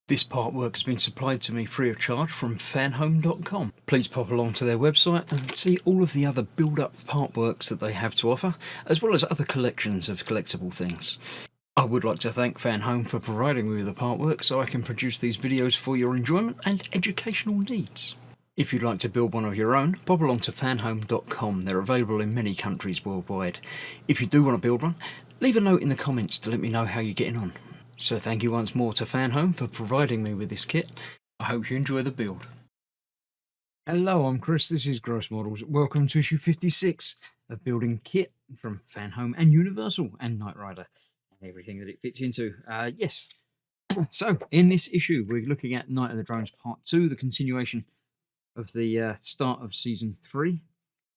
This artwork has been supplied to me free of charge from Fanhome.com. Please pop along to their website and see all of the other build-up artworks that they have to offer, as well as other collections of collectible things. I would like to thank Fanhome for providing me with the artwork so I can produce these videos for your enjoyment and educational needs. If you'd like to build one of your own, pop along to fanhome.com. They're available in many countries worldwide. If you do want to build one, leave a note in the comments to let me know how you're getting on. So thank you once more to Fanhome for providing me with this kit. I hope you enjoy the build. Hello, I'm Chris, this is Gross Models. Welcome to issue 56 of building Kitt from Fanhome and Universal and Knight Rider and everything that it fits into. Yes, so in this issue we're looking at Night of the Drones Part 2, the continuation of the start of Season 3.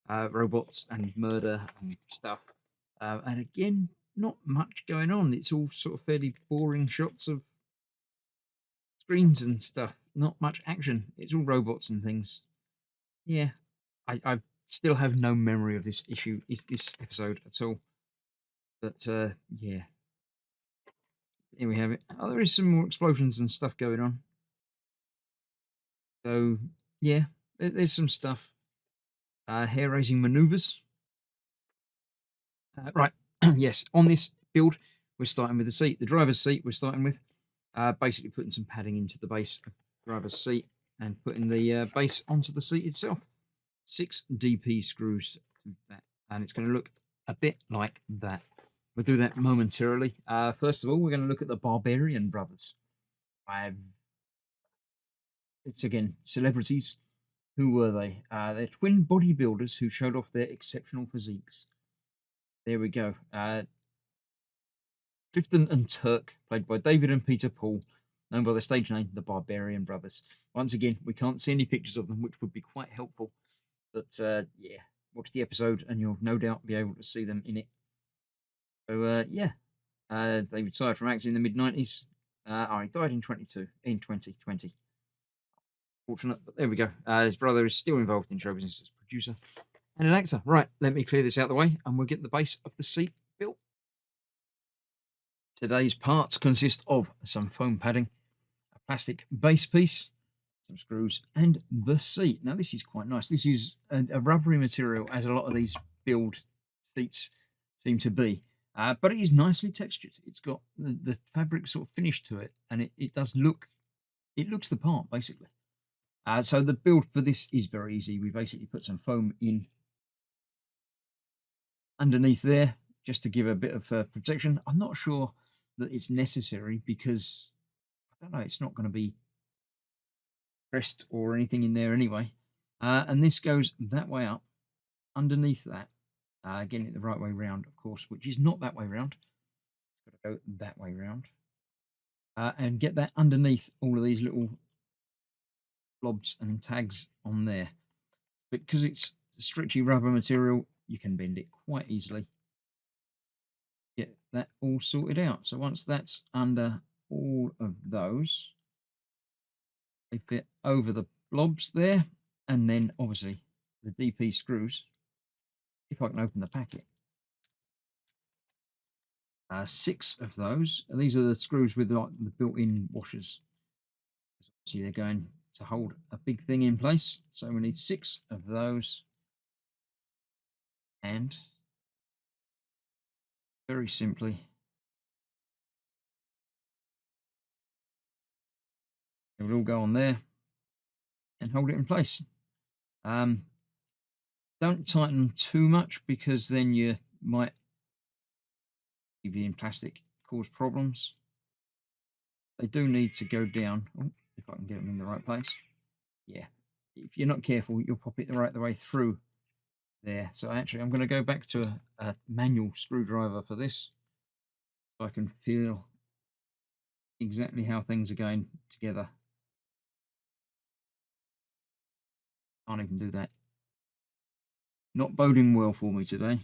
Robots and murder and stuff. And again, not much going on. It's all sort of fairly boring shots of screens and stuff. Not much action. It's all robots and things. Yeah, I still have no memory of this episode at all. But yeah, here we have it. Oh, there is some more explosions and stuff going on. So yeah, there's some stuff. Hair-raising maneuvers. Right, yes, on this build, we're starting with the seat. The driver's seat we're starting with. Basically putting some padding into the base of the driver's seat and putting the base onto the seat itself. 6 DP screws to that, and it's going to look a bit like that. We'll do that momentarily. First of all, we're going to look at the Barbarian brothers. It's again celebrities. Who were they? They're twin bodybuilders who showed off their exceptional physiques. There we go. Clifton and Turk, played by David and Peter Paul, known by the stage name The Barbarian Brothers. Once again, we can't see any pictures of them, which would be quite helpful. But yeah, watch the episode and you'll no doubt be able to see them in it. So yeah, they retired from acting in the mid-90s. He died in 2020. Fortunate, but there we go. His brother is still involved in show business as a producer and an actor. Right, let me clear this out of the way and we'll get the base of the seat built. Today's parts consist of some foam padding, a plastic base piece, some screws, and the seat. Now, this is quite nice. This is a rubbery material, as a lot of these build seats seem to be, but it is nicely textured. It's got the fabric sort of finish to it, and it does look, it looks the part, basically. So the build for this is very easy. We basically put some foam in underneath there, just to give a bit of protection. I'm not sure that it's necessary because, I don't know, it's not going to be pressed or anything in there anyway. And this goes that way up, underneath that, getting it the right way round, of course, which is not that way round. It's got to go that way round. And get that underneath all of these little blobs and tags on there. Because it's stretchy rubber material, you can bend it quite easily. Get that all sorted out. So once that's under all of those, they fit over the blobs there, and then obviously the DP screws, if I can open the packet. 6 of those, and these are the screws with like the built-in washers. See, they're going to hold a big thing in place, so we need 6 of those, and very simply, it will all go on there and hold it in place. Don't tighten too much because then you might, if you're in plastic, cause problems. They do need to go down. Oh, if I can get them in the right place. Yeah, if you're not careful, you'll pop it right the way through there. So actually, I'm going to go back to a manual screwdriver for this, so I can feel exactly how things are going together. Can't even do that. Not boding well for me today.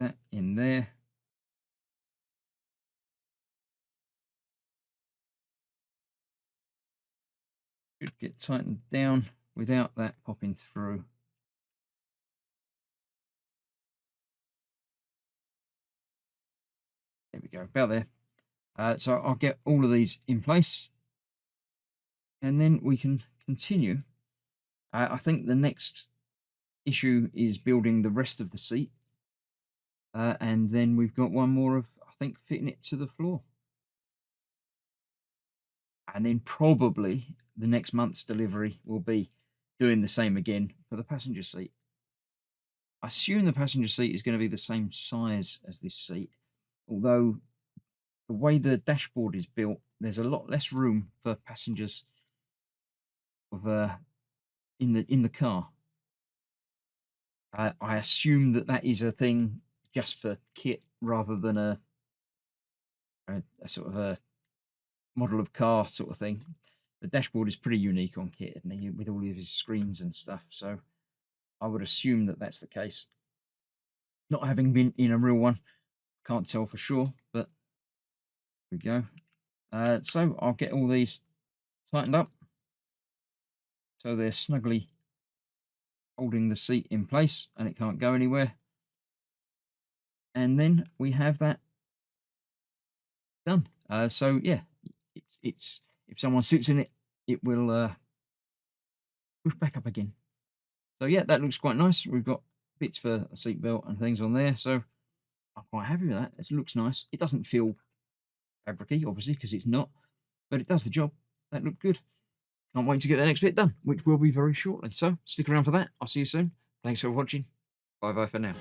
That in there. Should get tightened down without that popping through. There we go, about there. So I'll get all of these in place, and then we can continue. I think the next issue is building the rest of the seat, and then we've got one more of, I think, fitting it to the floor. And then probably the next month's delivery will be doing the same again for the passenger seat. I assume the passenger seat is going to be the same size as this seat, although the way the dashboard is built, there's a lot less room for passengers of, in the car. I assume that is a thing just for Kitt rather than a sort of a model of car sort of thing. The dashboard is pretty unique on Kitt, isn't it, with all of his screens and stuff. So I would assume that that's the case. Not having been in a real one, can't tell for sure, but here we go. So I'll get all these tightened up so they're snugly holding the seat in place and it can't go anywhere. And then we have that done. So yeah, it's if someone sits in it, it will push back up again. So yeah, that looks quite nice. We've got bits for a seatbelt and things on there, so I'm quite happy with that. It looks nice. It doesn't feel fabricy, obviously, because it's not, but it does the job. That looked good. Can't wait to get the next bit done, which will be very shortly. So stick around for that. I'll see you soon. Thanks for watching. Bye bye for now.